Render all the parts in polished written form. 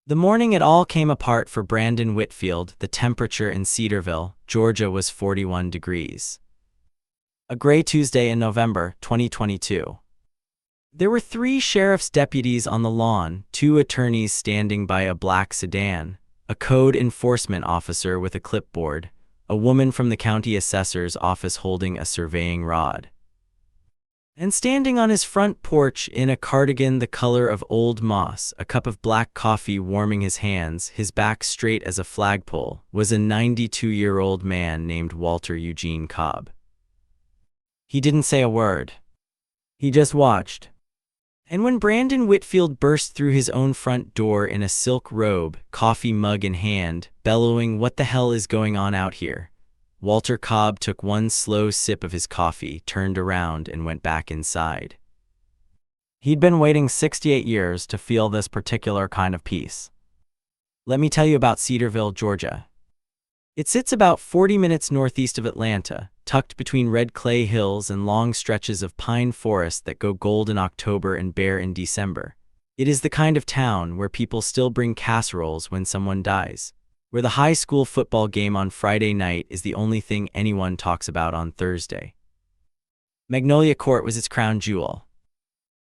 The morning it all came apart for Brandon Whitfield. The temperature in Cedarville, Georgia was 41 degrees. A gray Tuesday in November 2022. There were 3 sheriff's deputies on the lawn, 2 attorneys standing by a black sedan, a code enforcement officer with a clipboard, a woman from the county assessor's office holding a surveying rod. And standing on his front porch in a cardigan the color of old moss, a cup of black coffee warming his hands, his back straight as a flagpole, was a 92-year-old man named Walter Eugene Cobb. He didn't say a word. He just watched. And when Brandon Whitfield burst through his own front door in a silk robe, coffee mug in hand, bellowing, "What the hell is going on out here?" Walter Cobb took one slow sip of his coffee, turned around, and went back inside. He'd been waiting 68 years to feel this particular kind of peace. Let me tell you about Cedarville, Georgia. It sits about 40 minutes northeast of Atlanta, tucked between red clay hills and long stretches of pine forest that go gold in October and bare in December. It is the kind of town where people still bring casseroles when someone dies, where the high school football game on Friday night is the only thing anyone talks about on Thursday. Magnolia Court was its crown jewel.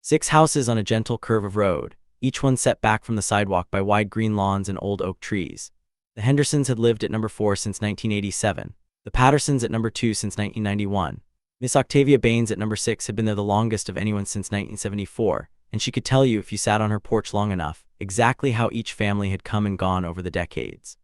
6 houses on a gentle curve of road, each one set back from the sidewalk by wide green lawns and old oak trees. The Hendersons had lived at number 4 since 1987, the Pattersons at number 2 since 1991. Miss Octavia Baines at number 6 had been there the longest of anyone since 1974, and she could tell you, if you sat on her porch long enough, exactly how each family had come and gone over the decades.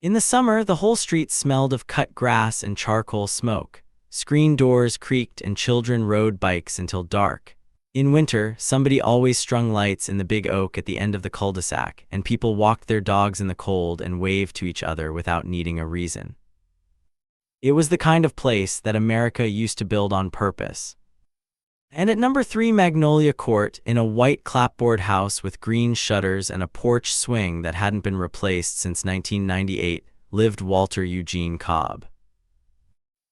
In the summer, the whole street smelled of cut grass and charcoal smoke. Screen doors creaked and children rode bikes until dark. In winter, somebody always strung lights in the big oak at the end of the cul-de-sac, and people walked their dogs in the cold and waved to each other without needing a reason. It was the kind of place that America used to build on purpose. And at number 3 Magnolia Court, in a white clapboard house with green shutters and a porch swing that hadn't been replaced since 1998, lived Walter Eugene Cobb.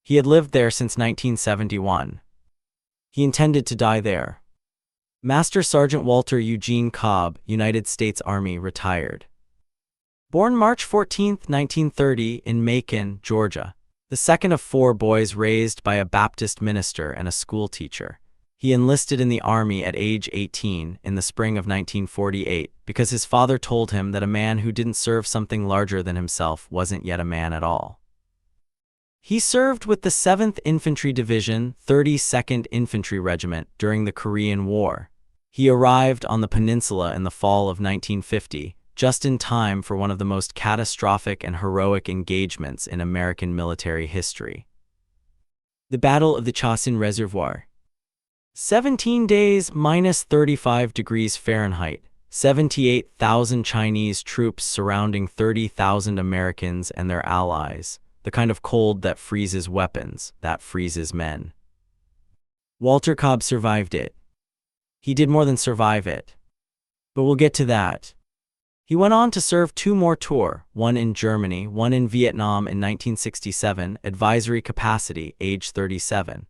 He had lived there since 1971. He intended to die there. Master Sergeant Walter Eugene Cobb, United States Army, retired. Born March 14, 1930, in Macon, Georgia, the second of 4 boys raised by a Baptist minister and a school teacher. He enlisted in the Army at age 18 in the spring of 1948 because his father told him that a man who didn't serve something larger than himself wasn't yet a man at all. He served with the 7th Infantry Division, 32nd Infantry Regiment during the Korean War. He arrived on the peninsula in the fall of 1950, just in time for one of the most catastrophic and heroic engagements in American military history. The Battle of the Chosin Reservoir. 17 days, minus 35 degrees Fahrenheit, 78,000 Chinese troops surrounding 30,000 Americans and their allies, the kind of cold that freezes weapons, that freezes men. Walter Cobb survived it. He did more than survive it. But we'll get to that. He went on to serve 2 more tours, one in Germany, one in Vietnam in 1967, advisory capacity, age 37.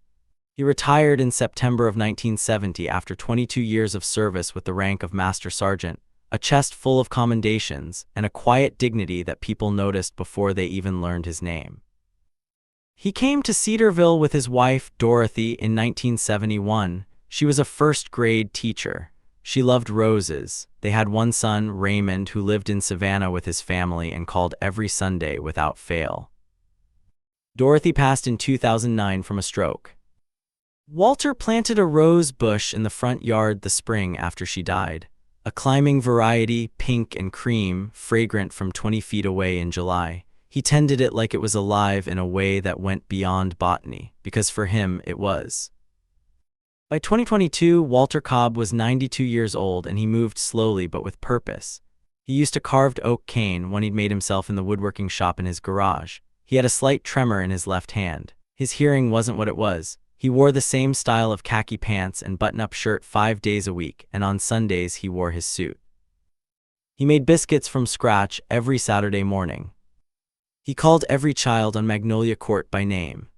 He retired in September of 1970 after 22 years of service with the rank of Master Sergeant, a chest full of commendations, and a quiet dignity that people noticed before they even learned his name. He came to Cedarville with his wife, Dorothy, in 1971. She was a first-grade teacher. She loved roses. They had one son, Raymond, who lived in Savannah with his family and called every Sunday without fail. Dorothy passed in 2009 from a stroke. Walter planted a rose bush in the front yard the spring after she died. A climbing variety, pink and cream, fragrant from 20 feet away in July. He tended it like it was alive in a way that went beyond botany, because for him it was. By 2022, Walter Cobb was 92 years old and he moved slowly but with purpose. He used a carved oak cane, one he'd made himself in the woodworking shop in his garage. He had a slight tremor in his left hand. His hearing wasn't what it was. He wore the same style of khaki pants and button-up shirt 5 days a week, and on Sundays he wore his suit. He made biscuits from scratch every Saturday morning. He called every child on Magnolia Court by name.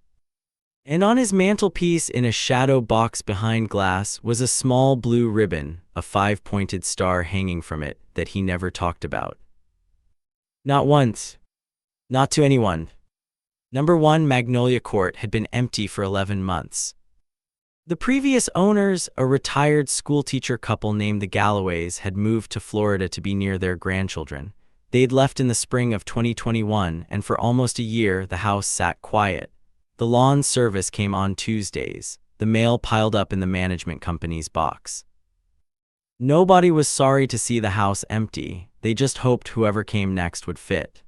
And on his mantelpiece in a shadow box behind glass was a small blue ribbon, a 5-pointed star hanging from it, that he never talked about. Not once. Not to anyone. Number 1 Magnolia Court had been empty for 11 months. The previous owners, a retired schoolteacher couple named the Galloways, had moved to Florida to be near their grandchildren. They'd left in the spring of 2021, and for almost a year the house sat quiet. The lawn service came on Tuesdays. The mail piled up in the management company's box. Nobody was sorry to see the house empty. They just hoped whoever came next would fit.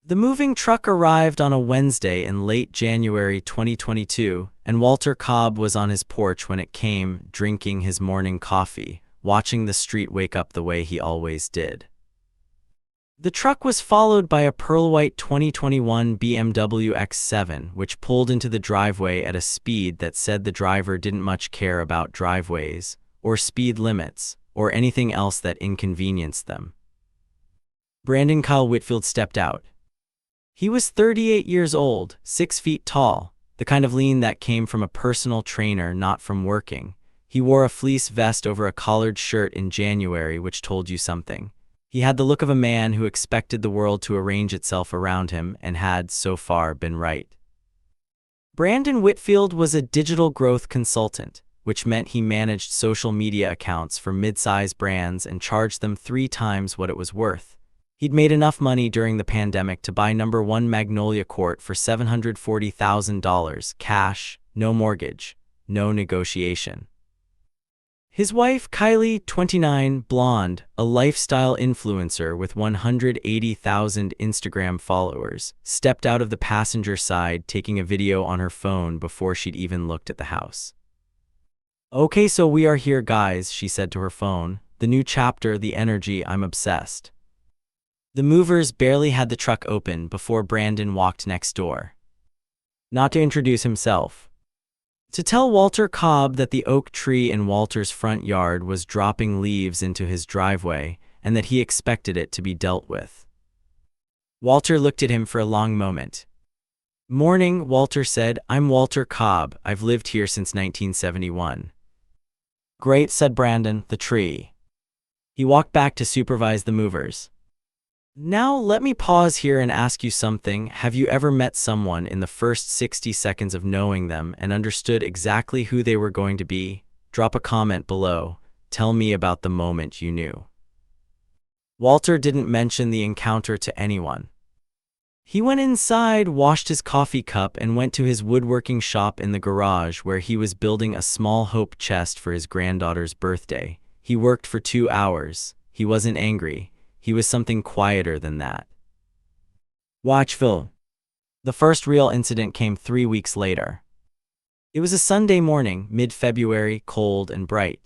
The moving truck arrived on a Wednesday in late January 2022, and Walter Cobb was on his porch when it came, drinking his morning coffee, watching the street wake up the way he always did. The truck was followed by a pearl-white 2021 BMW X7, which pulled into the driveway at a speed that said the driver didn't much care about driveways, or speed limits, or anything else that inconvenienced them. Brandon Whitfield stepped out. He was 38 years old, 6 feet tall, the kind of lean that came from a personal trainer, not from working. He wore a fleece vest over a collared shirt in January, which told you something. He had the look of a man who expected the world to arrange itself around him and had, so far, been right. Brandon Whitfield was a digital growth consultant, which meant he managed social media accounts for mid-size brands and charged them 3 times what it was worth. He'd made enough money during the pandemic to buy number 1 Magnolia Court for $740,000 cash, no mortgage, no negotiation. His wife, Kylie, 29, blonde, a lifestyle influencer with 180,000 Instagram followers, stepped out of the passenger side taking a video on her phone before she'd even looked at the house. "Okay, so we are here, guys," she said to her phone. "The new chapter, the energy, I'm obsessed." The movers barely had the truck open before Brandon walked next door. Not to introduce himself. To tell Walter Cobb that the oak tree in Walter's front yard was dropping leaves into his driveway and that he expected it to be dealt with. Walter looked at him for a long moment. "Morning," Walter said. "I'm Walter Cobb. I've lived here since 1971. "Great," said Brandon, "the tree." He walked back to supervise the movers. "Now let me pause here and ask you something. Have you ever met someone in the first 60 seconds of knowing them and understood exactly who they were going to be? Drop a comment below. Tell me about the moment you knew." Walter didn't mention the encounter to anyone. He went inside, washed his coffee cup, and went to his woodworking shop in the garage where he was building a small hope chest for his granddaughter's birthday. He worked for 2 hours. He wasn't angry. He was something quieter than that. Watchville. The first real incident came 3 weeks later. It was a Sunday morning, mid-February, cold and bright.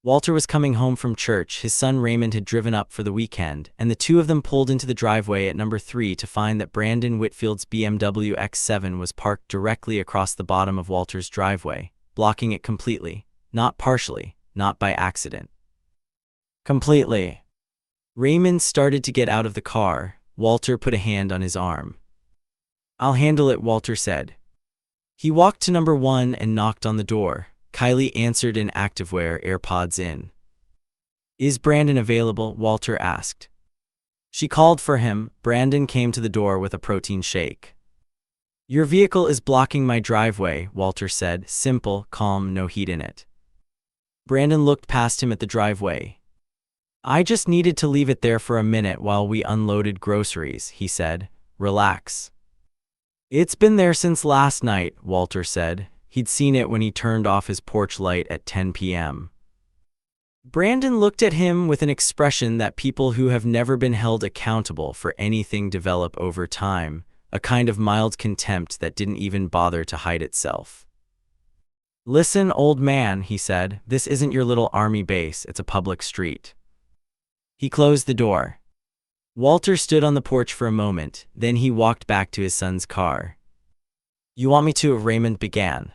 Walter was coming home from church. His son Raymond had driven up for the weekend, and the two of them pulled into the driveway at number 3 to find that Brandon Whitfield's BMW X7 was parked directly across the bottom of Walter's driveway, blocking it completely, not partially, not by accident. Completely. Raymond started to get out of the car. Walter put a hand on his arm. "I'll handle it," Walter said. He walked to number 1 and knocked on the door. Kylie answered in activewear, AirPods in. "Is Brandon available?" Walter asked. She called for him. Brandon came to the door with a protein shake. "Your vehicle is blocking my driveway," Walter said. Simple, calm, no heat in it. Brandon looked past him at the driveway. "I just needed to leave it there for a minute while we unloaded groceries," he said. "Relax." "It's been there since last night," Walter said. He'd seen it when he turned off his porch light at 10 p.m. Brandon looked at him with an expression that people who have never been held accountable for anything develop over time, a kind of mild contempt that didn't even bother to hide itself. "Listen, old man," he said, "this isn't your little army base, it's a public street." He closed the door. Walter stood on the porch for a moment, then he walked back to his son's car. "You want me to?" Raymond began.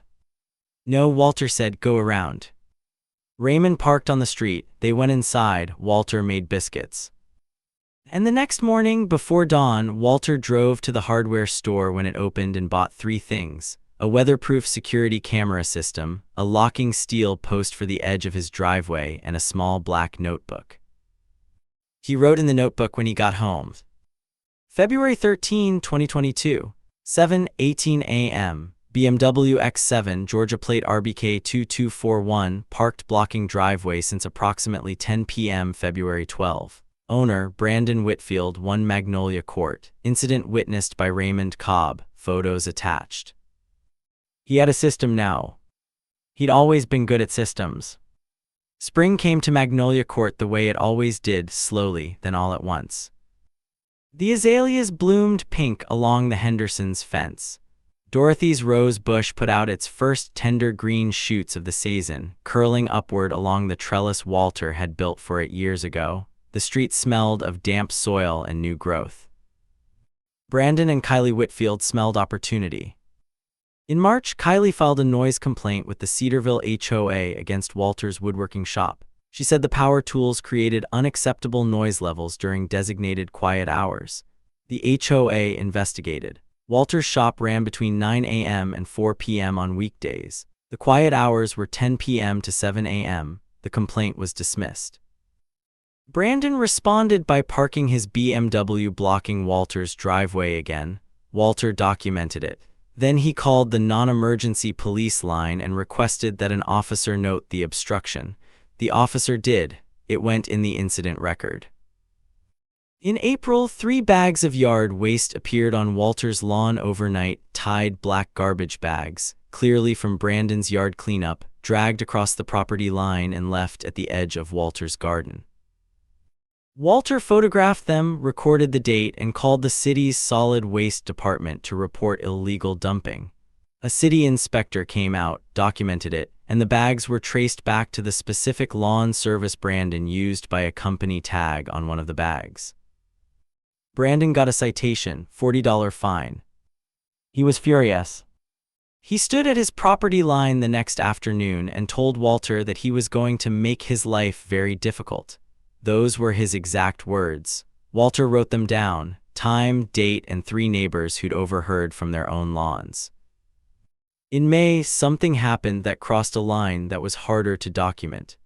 "No," Walter said, "go around." Raymond parked on the street. They went inside. Walter made biscuits. And the next morning, before dawn, Walter drove to the hardware store when it opened and bought 3 things: a weatherproof security camera system, a locking steel post for the edge of his driveway, and a small black notebook. He wrote in the notebook when he got home. February 13, 2022, 7:18 a.m., BMW X7 Georgia plate RBK 2241 parked blocking driveway since approximately 10 p.m. February 12. Owner, Brandon Whitfield, 1 Magnolia Court. Incident witnessed by Raymond Cobb. Photos attached. He had a system now. He'd always been good at systems. Spring came to Magnolia Court the way it always did, slowly, then all at once. The azaleas bloomed pink along the Hendersons' fence. Dorothy's rose bush put out its first tender green shoots of the season, curling upward along the trellis Walter had built for it years ago. The street smelled of damp soil and new growth. Brandon and Kylie Whitfield smelled opportunity. In March, Kylie filed a noise complaint with the Cedarville HOA against Walter's woodworking shop. She said the power tools created unacceptable noise levels during designated quiet hours. The HOA investigated. Walter's shop ran between 9 a.m. and 4 p.m. on weekdays. The quiet hours were 10 p.m. to 7 a.m. The complaint was dismissed. Brandon responded by parking his BMW blocking Walter's driveway again. Walter documented it. Then he called the non-emergency police line and requested that an officer note the obstruction. The officer did. It went in the incident record. In April, 3 bags of yard waste appeared on Walter's lawn overnight, tied black garbage bags, clearly from Brandon's yard cleanup, dragged across the property line and left at the edge of Walter's garden. Walter photographed them, recorded the date, and called the city's solid waste department to report illegal dumping. A city inspector came out, documented it, and the bags were traced back to the specific lawn service Brandon used by a company tag on one of the bags. Brandon got a citation, $40 fine. He was furious. He stood at his property line the next afternoon and told Walter that he was going to make his life very difficult. Those were his exact words. Walter wrote them down: time, date, and 3 neighbors who'd overheard from their own lawns. In May, something happened that crossed a line that was harder to document.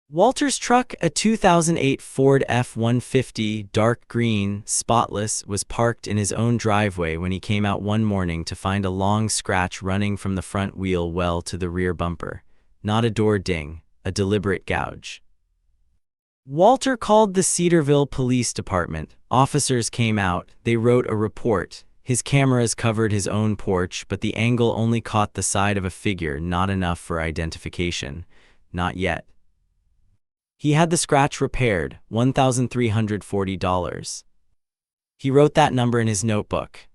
Walter's truck, a 2008 Ford F-150, dark green, spotless, was parked in his own driveway when he came out one morning to find a long scratch running from the front wheel well to the rear bumper. Not a door ding, a deliberate gouge. Walter called the Cedarville Police Department. Officers came out. They wrote a report. His cameras covered his own porch, but the angle only caught the side of a figure, not enough for identification. Not yet. He had the scratch repaired, $1,340. He wrote that number in his notebook.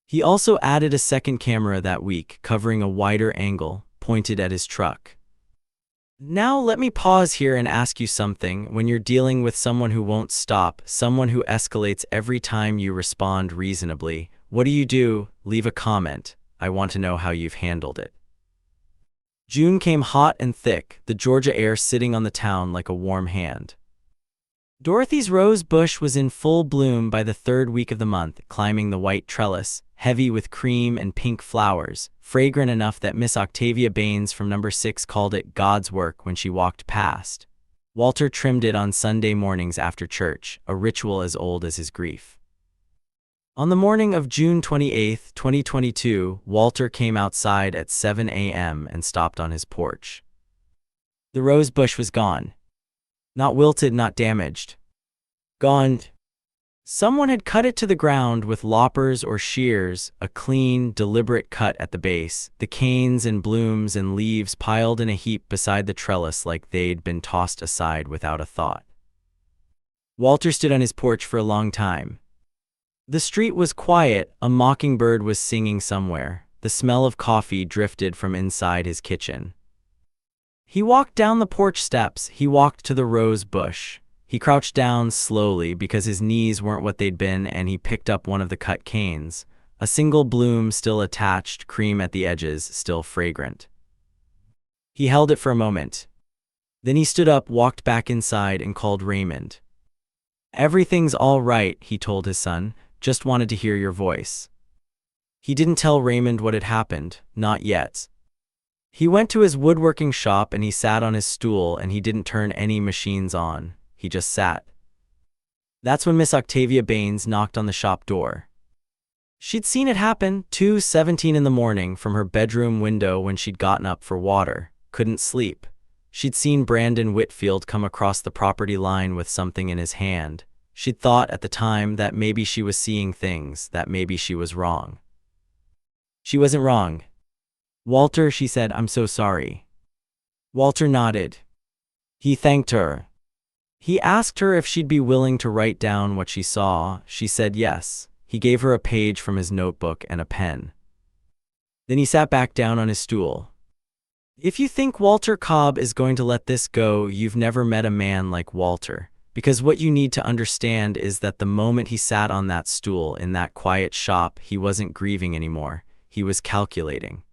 He also added a second camera that week, covering a wider angle, pointed at his truck. Now let me pause here and ask you something. When you're dealing with someone who won't stop, someone who escalates every time you respond reasonably, what do? Leave a comment. I want to know how you've handled it. June came hot and thick, the Georgia air sitting on the town like a warm hand. Dorothy's rose bush was in full bloom by the 3rd week of the month, climbing the white trellis, heavy with cream and pink flowers, fragrant enough that Miss Octavia Baines from number 6 called it God's work when she walked past. Walter trimmed it on Sunday mornings after church, a ritual as old as his grief. On the morning of June 28, 2022, Walter came outside at 7 a.m. and stopped on his porch. The rose bush was gone. Not wilted, not damaged. Gone. Someone had cut it to the ground with loppers or shears, a clean, deliberate cut at the base, the canes and blooms and leaves piled in a heap beside the trellis like they'd been tossed aside without a thought. Walter stood on his porch for a long time. The street was quiet, a mockingbird was singing somewhere, the smell of coffee drifted from inside his kitchen. He walked down the porch steps, he walked to the rose bush. He crouched down slowly because his knees weren't what they'd been, and he picked up one of the cut canes, a single bloom still attached, cream at the edges, still fragrant. He held it for a moment. Then he stood up, walked back inside, and called Raymond. "Everything's all right," he told his son. "Just wanted to hear your voice." He didn't tell Raymond what had happened, not yet. He went to his woodworking shop and he sat on his stool and he didn't turn any machines on. He just sat. That's when Miss Octavia Baines knocked on the shop door. She'd seen it happen, 2:17 in the morning, from her bedroom window when she'd gotten up for water, couldn't sleep. She'd seen Brandon Whitfield come across the property line with something in his hand. She'd thought at the time that maybe she was seeing things, that maybe she was wrong. She wasn't wrong. "Walter," she said, "I'm so sorry." Walter nodded. He thanked her. He asked her if she'd be willing to write down what she saw. She said yes. He gave her a page from his notebook and a pen. Then he sat back down on his stool. If you think Walter Cobb is going to let this go, you've never met a man like Walter. Because what you need to understand is that the moment he sat on that stool in that quiet shop, he wasn't grieving anymore. He was calculating.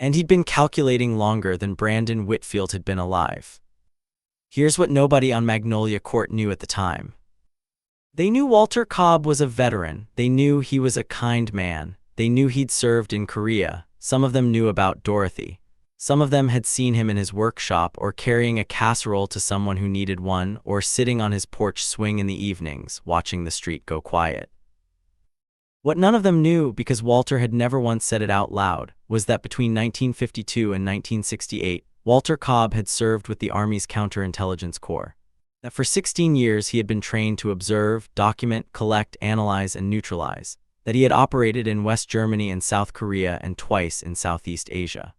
And he'd been calculating longer than Brandon Whitfield had been alive. Here's what nobody on Magnolia Court knew at the time. They knew Walter Cobb was a veteran. They knew he was a kind man. They knew he'd served in Korea. Some of them knew about Dorothy. Some of them had seen him in his workshop, or carrying a casserole to someone who needed one, or sitting on his porch swing in the evenings, watching the street go quiet. What none of them knew, because Walter had never once said it out loud, was that between 1952 and 1968, Walter Cobb had served with the Army's Counterintelligence Corps. That for 16 years he had been trained to observe, document, collect, analyze, and neutralize. That he had operated in West Germany and South Korea and twice in Southeast Asia.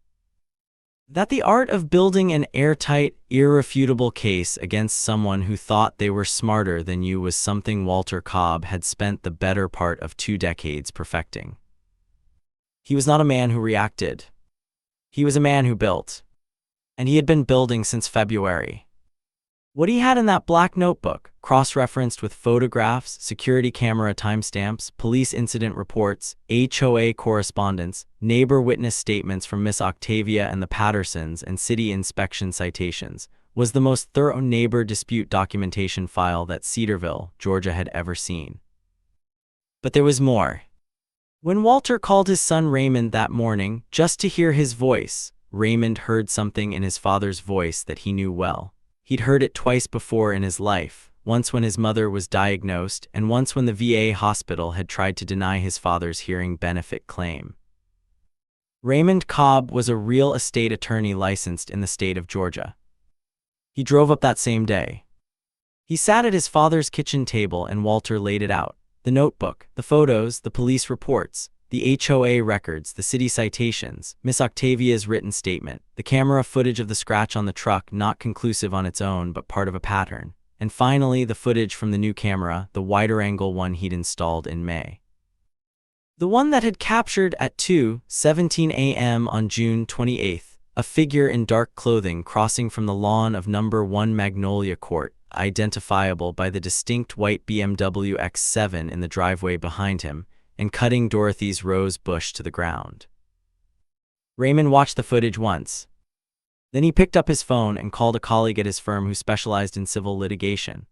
That the art of building an airtight, irrefutable case against someone who thought they were smarter than you was something Walter Cobb had spent the better part of 2 decades perfecting. He was not a man who reacted. He was a man who built. And he had been building since February. What he had in that black notebook, cross-referenced with photographs, security camera timestamps, police incident reports, HOA correspondence, neighbor witness statements from Miss Octavia and the Pattersons, and city inspection citations, was the most thorough neighbor dispute documentation file that Cedarville, Georgia had ever seen. But there was more. When Walter called his son Raymond that morning, just to hear his voice, Raymond heard something in his father's voice that he knew well. He'd heard it twice before in his life, once when his mother was diagnosed and once when the VA hospital had tried to deny his father's hearing benefit claim. Raymond Cobb was a real estate attorney licensed in the state of Georgia. He drove up that same day. He sat at his father's kitchen table and Walter laid it out. The notebook, the photos, the police reports, the HOA records, the city citations, Miss Octavia's written statement, the camera footage of the scratch on the truck, not conclusive on its own but part of a pattern, and finally the footage from the new camera, the wider-angle one he'd installed in May. The one that had captured at 2:17 a.m. on June 28th, a figure in dark clothing crossing from the lawn of No. 1 Magnolia Court, identifiable by the distinct white BMW X7 in the driveway behind him, and cutting Dorothy's rose bush to the ground. Raymond watched the footage once. Then he picked up his phone and called a colleague at his firm who specialized in civil litigation.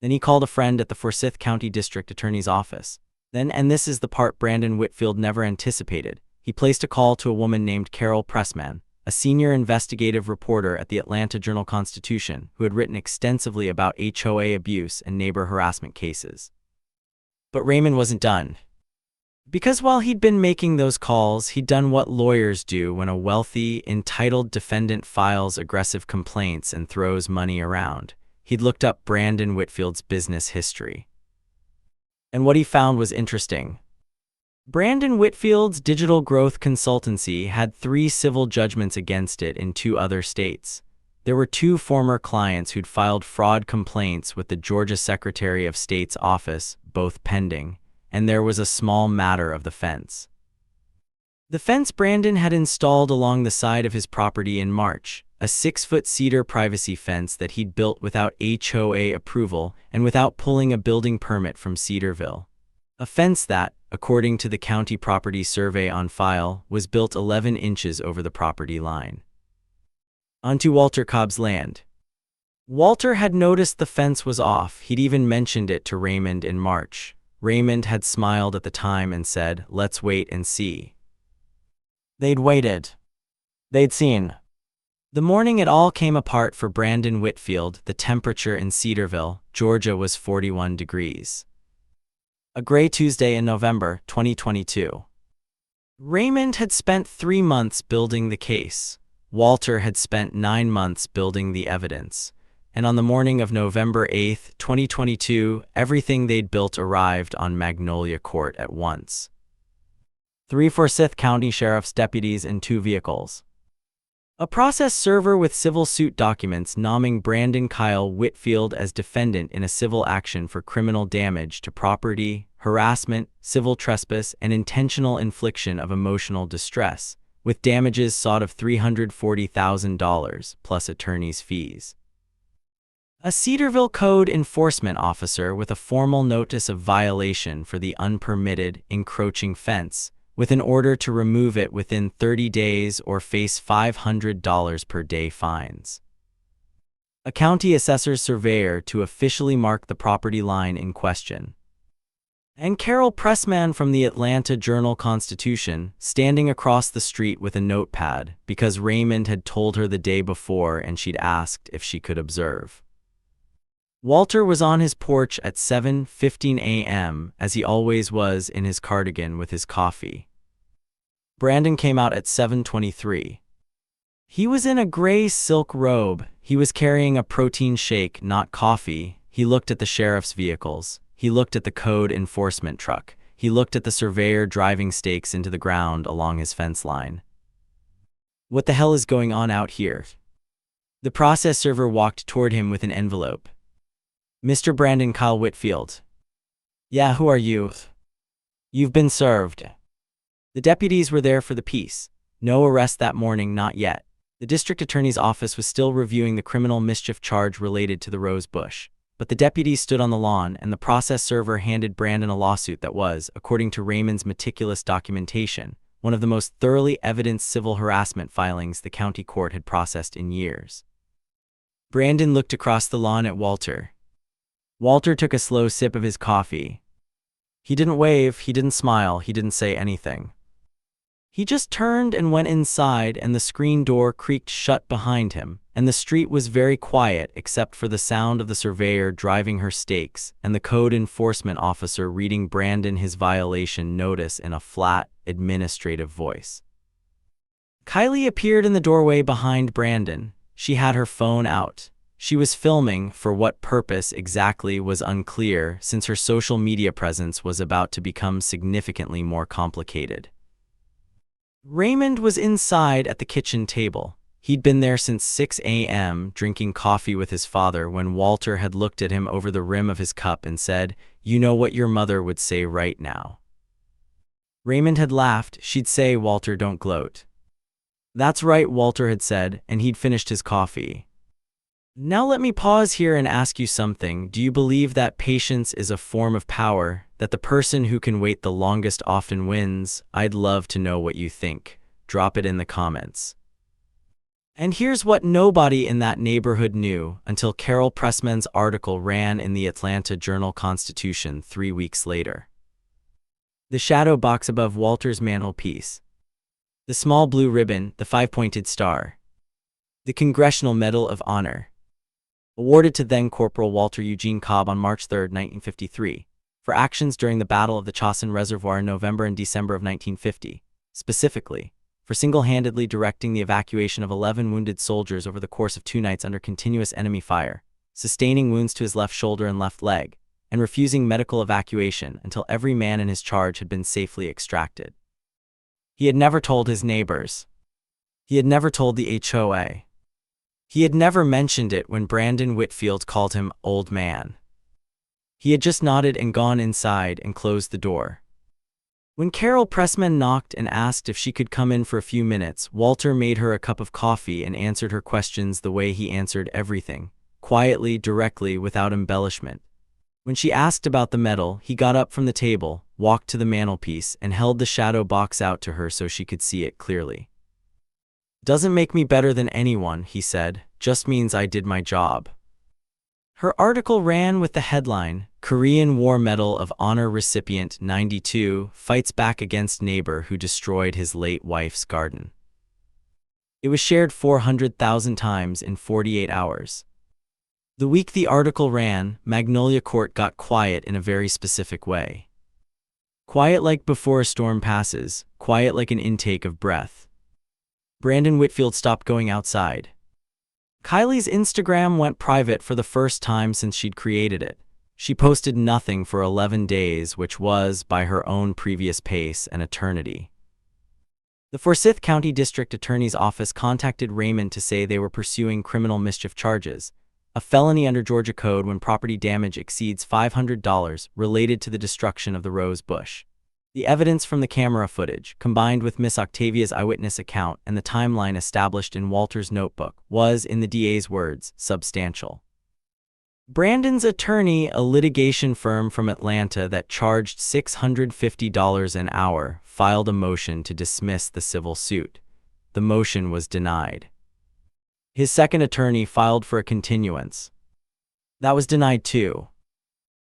Then he called a friend at the Forsyth County District Attorney's office. Then, and this is the part Brandon Whitfield never anticipated, he placed a call to a woman named Carol Pressman, a senior investigative reporter at the Atlanta Journal-Constitution, who had written extensively about HOA abuse and neighbor harassment cases. But Raymond wasn't done. Because while he'd been making those calls, he'd done what lawyers do when a wealthy, entitled defendant files aggressive complaints and throws money around. He'd looked up Brandon Whitfield's business history. And what he found was interesting. Brandon Whitfield's digital growth consultancy had 3 civil judgments against it in 2 other states. There were 2 former clients who'd filed fraud complaints with the Georgia Secretary of State's office, both pending. And there was a small matter of the fence. The fence Brandon had installed along the side of his property in March, a 6-foot cedar privacy fence that he'd built without HOA approval and without pulling a building permit from Cedarville. A fence that, according to the county property survey on file, was built 11 inches over the property line. Onto Walter Cobb's land. Walter had noticed the fence was off. He'd even mentioned it to Raymond in March. Raymond had smiled at the time and said, "Let's wait and see." They'd waited. They'd seen. The morning it all came apart for Brandon Whitfield, the temperature in Cedarville, Georgia was 41 degrees. A gray Tuesday in November 2022. Raymond had spent 3 months building the case. Walter had spent 9 months building the evidence. And on the morning of November 8, 2022, everything they'd built arrived on Magnolia Court at once. 3 Forsyth County Sheriff's deputies in 2 vehicles. A process server with civil suit documents naming Brandon Kyle Whitfield as defendant in a civil action for criminal damage to property, harassment, civil trespass, and intentional infliction of emotional distress, with damages sought of $340,000 plus attorney's fees. A Cedarville Code enforcement officer with a formal notice of violation for the unpermitted, encroaching fence, with an order to remove it within 30 days or face $500 per day fines. A county assessor's surveyor to officially mark the property line in question. And Carol Pressman from the Atlanta Journal-Constitution, standing across the street with a notepad because Raymond had told her the day before and she'd asked if she could observe. Walter was on his porch at 7:15 a.m., as he always was, in his cardigan with his coffee. Brandon came out at 7:23. He was in a gray silk robe. He was carrying a protein shake, not coffee. He looked at the sheriff's vehicles. He looked at the code enforcement truck. He looked at the surveyor driving stakes into the ground along his fence line. What the hell is going on out here? The process server walked toward him with an envelope. "Mr. Brandon Kyle Whitfield." "Yeah, who are you?" "You've been served." The deputies were there for the peace. No arrest that morning, not yet. The district attorney's office was still reviewing the criminal mischief charge related to the rose bush. But the deputies stood on the lawn, and the process server handed Brandon a lawsuit that was, according to Raymond's meticulous documentation, one of the most thoroughly evidenced civil harassment filings the county court had processed in years. Brandon looked across the lawn at Walter. Walter took a slow sip of his coffee. He didn't wave, he didn't smile, he didn't say anything. He just turned and went inside, and the screen door creaked shut behind him, and the street was very quiet except for the sound of the surveyor driving her stakes and the code enforcement officer reading Brandon his violation notice in a flat, administrative voice. Kylie appeared in the doorway behind Brandon. She had her phone out. She was filming, for what purpose exactly was unclear, since her social media presence was about to become significantly more complicated. Raymond was inside at the kitchen table. He'd been there since 6 a.m. drinking coffee with his father when Walter had looked at him over the rim of his cup and said, "You know what your mother would say right now." Raymond had laughed. "She'd say, Walter, don't gloat." "That's right," Walter had said, and he'd finished his coffee. "Now let me pause here and ask you something. Do you believe that patience is a form of power, that the person who can wait the longest often wins? I'd love to know what you think. Drop it in the comments." And here's what nobody in that neighborhood knew until Carol Pressman's article ran in the Atlanta Journal-Constitution 3 weeks later. The shadow box above Walter's mantelpiece. The small blue ribbon, the 5-pointed star. The Congressional Medal of Honor. Awarded to then-Corporal Walter Eugene Cobb on March 3, 1953, for actions during the Battle of the Chasen Reservoir in November and December of 1950, specifically, for single-handedly directing the evacuation of 11 wounded soldiers over the course of 2 nights under continuous enemy fire, sustaining wounds to his left shoulder and left leg, and refusing medical evacuation until every man in his charge had been safely extracted. He had never told his neighbors. He had never told the HOA. He had never mentioned it when Brandon Whitfield called him old man. He had just nodded and gone inside and closed the door. When Carol Pressman knocked and asked if she could come in for a few minutes, Walter made her a cup of coffee and answered her questions the way he answered everything, quietly, directly, without embellishment. When she asked about the medal, he got up from the table, walked to the mantelpiece, and held the shadow box out to her so she could see it clearly. "Doesn't make me better than anyone," he said, "just means I did my job." Her article ran with the headline, Korean War Medal of Honor recipient 92 fights back against neighbor who destroyed his late wife's garden. It was shared 400,000 times in 48 hours. The week the article ran, Magnolia Court got quiet in a very specific way. Quiet like before a storm passes, quiet like an intake of breath. Brandon Whitfield stopped going outside. Kylie's Instagram went private for the first time since she'd created it. She posted nothing for 11 days, which was, by her own previous pace, an eternity. The Forsyth County District Attorney's Office contacted Raymond to say they were pursuing criminal mischief charges, a felony under Georgia Code when property damage exceeds $500 related to the destruction of the rose bush. The evidence from the camera footage, combined with Miss Octavia's eyewitness account and the timeline established in Walter's notebook, was, in the DA's words, substantial. Brandon's attorney, a litigation firm from Atlanta that charged $650 an hour, filed a motion to dismiss the civil suit. The motion was denied. His second attorney filed for a continuance. That was denied too.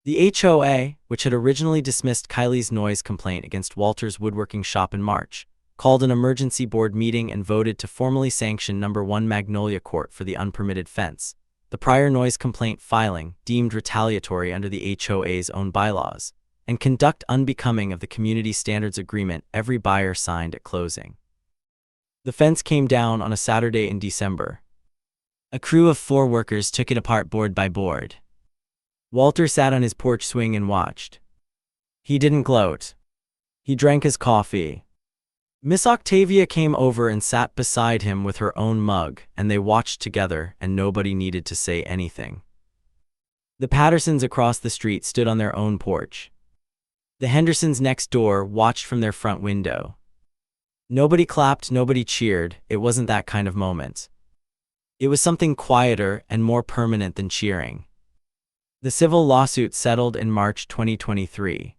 The HOA, which had originally dismissed Kylie's noise complaint against Walter's woodworking shop in March, called an emergency board meeting and voted to formally sanction No. 1 Magnolia Court for the unpermitted fence, the prior noise complaint filing deemed retaliatory under the HOA's own bylaws, and conduct unbecoming of the community standards agreement every buyer signed at closing. The fence came down on a Saturday in December. A crew of 4 workers took it apart board by board. Walter sat on his porch swing and watched. He didn't gloat. He drank his coffee. Miss Octavia came over and sat beside him with her own mug, and they watched together, and nobody needed to say anything. The Pattersons across the street stood on their own porch. The Hendersons next door watched from their front window. Nobody clapped, nobody cheered. It wasn't that kind of moment. It was something quieter and more permanent than cheering. The civil lawsuit settled in March 2023.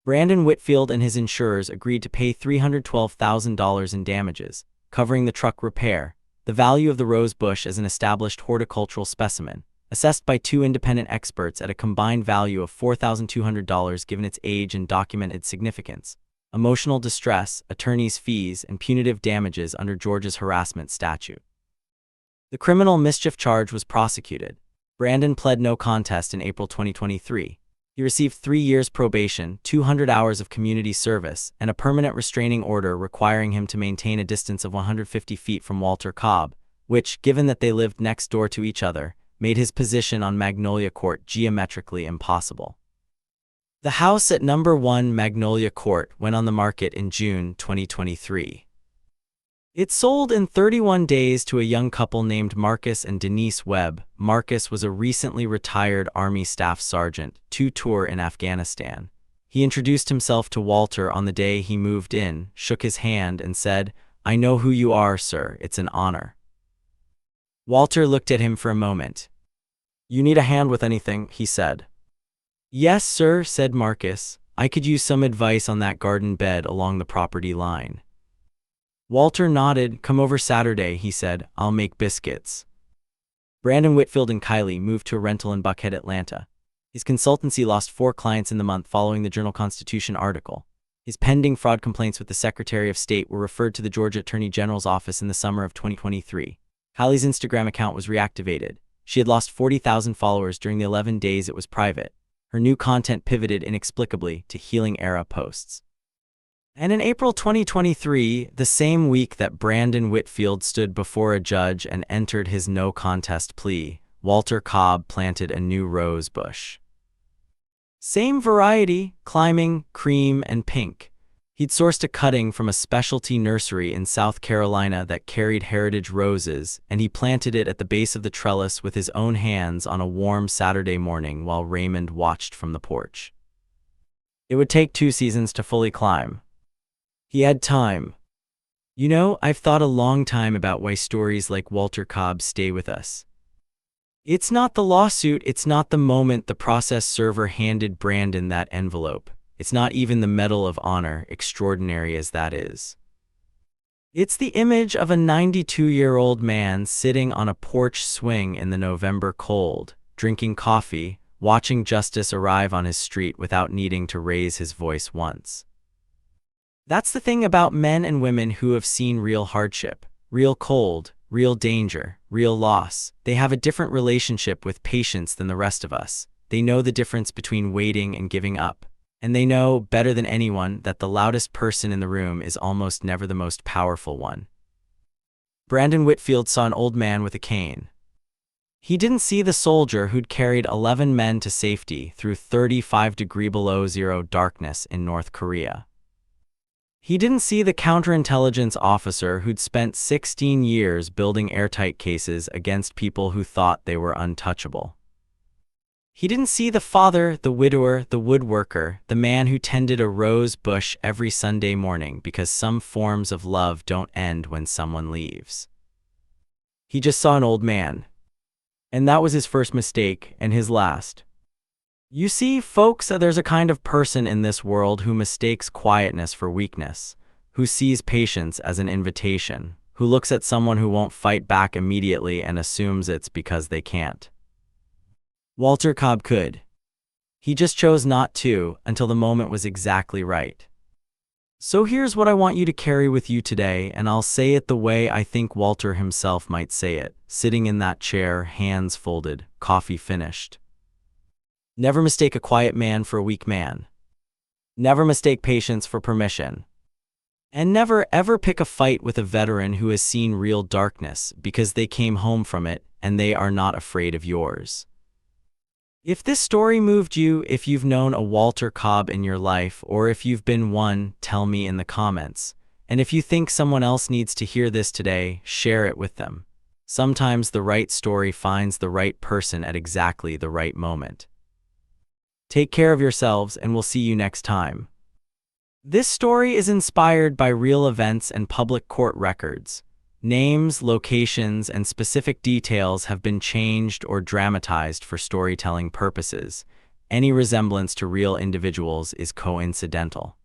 Brandon Whitfield and his insurers agreed to pay $312,000 in damages, covering the truck repair, the value of the rose bush as an established horticultural specimen, assessed by 2 independent experts at a combined value of $4,200 given its age and documented significance, emotional distress, attorney's fees, and punitive damages under Georgia's harassment statute. The criminal mischief charge was prosecuted. Brandon pled no contest in April 2023. He received 3 years probation, 200 hours of community service, and a permanent restraining order requiring him to maintain a distance of 150 feet from Walter Cobb, which, given that they lived next door to each other, made his position on Magnolia Court geometrically impossible. The house at No. 1 Magnolia Court went on the market in June 2023. It sold in 31 days to a young couple named Marcus and Denise Webb. Marcus was a recently retired Army Staff Sergeant, 2 tour in Afghanistan. He introduced himself to Walter on the day he moved in, shook his hand, and said, "I know who you are, sir. It's an honor." Walter looked at him for a moment. "You need a hand with anything?" he said. "Yes, sir," said Marcus. "I could use some advice on that garden bed along the property line." Walter nodded. "Come over Saturday," he said. "I'll make biscuits." Brandon Whitfield and Kylie moved to a rental in Buckhead, Atlanta. His consultancy lost 4 clients in the month following the Journal-Constitution article. His pending fraud complaints with the Secretary of State were referred to the Georgia Attorney General's office in the summer of 2023. Kylie's Instagram account was reactivated. She had lost 40,000 followers during the 11 days it was private. Her new content pivoted inexplicably to healing-era posts. And in April 2023, the same week that Brandon Whitfield stood before a judge and entered his no-contest plea, Walter Cobb planted a new rose bush. Same variety, climbing, cream, and pink. He'd sourced a cutting from a specialty nursery in South Carolina that carried heritage roses, and he planted it at the base of the trellis with his own hands on a warm Saturday morning while Raymond watched from the porch. It would take 2 seasons to fully climb. He had time. You know, I've thought a long time about why stories like Walter Cobb stay with us. It's not the lawsuit, it's not the moment the process server handed Brandon that envelope. It's not even the Medal of Honor, extraordinary as that is. It's the image of a 92-year-old man sitting on a porch swing in the November cold, drinking coffee, watching justice arrive on his street without needing to raise his voice once. That's the thing about men and women who have seen real hardship, real cold, real danger, real loss. They have a different relationship with patience than the rest of us. They know the difference between waiting and giving up. And they know, better than anyone, that the loudest person in the room is almost never the most powerful one. Brandon Whitfield saw an old man with a cane. He didn't see the soldier who'd carried 11 men to safety through 35-degree below zero darkness in North Korea. He didn't see the counterintelligence officer who'd spent 16 years building airtight cases against people who thought they were untouchable. He didn't see the father, the widower, the woodworker, the man who tended a rose bush every Sunday morning because some forms of love don't end when someone leaves. He just saw an old man. And that was his first mistake and his last. You see, folks, there's a kind of person in this world who mistakes quietness for weakness, who sees patience as an invitation, who looks at someone who won't fight back immediately and assumes it's because they can't. Walter Cobb could. He just chose not to until the moment was exactly right. So here's what I want you to carry with you today, and I'll say it the way I think Walter himself might say it, sitting in that chair, hands folded, coffee finished. Never mistake a quiet man for a weak man. Never mistake patience for permission. And never ever pick a fight with a veteran who has seen real darkness because they came home from it and they are not afraid of yours. If this story moved you, if you've known a Walter Cobb in your life, or if you've been one, tell me in the comments. And if you think someone else needs to hear this today, share it with them. Sometimes the right story finds the right person at exactly the right moment. Take care of yourselves, and we'll see you next time. This story is inspired by real events and public court records. Names, locations, and specific details have been changed or dramatized for storytelling purposes. Any resemblance to real individuals is coincidental.